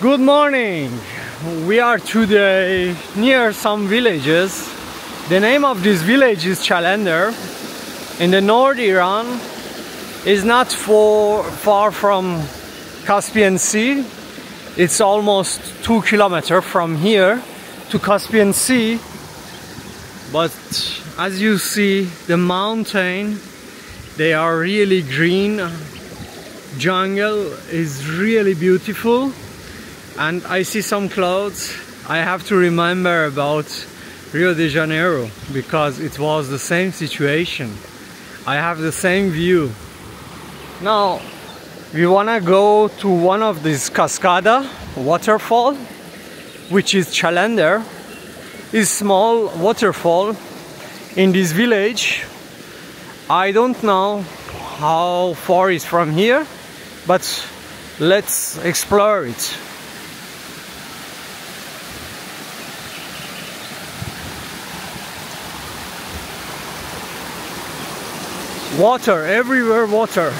Good morning. We are today near some villages. The name of this village is Chalandar in the North Iran. Is not far from Caspian Sea. It's almost 2 kilometers from here to Caspian Sea. But as you see, the mountain, they are really green. Jungle is really beautiful. And I see some clouds. I have to remember about Rio de Janeiro because it was the same situation. I have the same view. Now we wanna go to one of these cascada waterfall, which is Chalandar. Is small waterfall in this village. I don't know how far it's from here, but let's explore it. Water, everywhere water.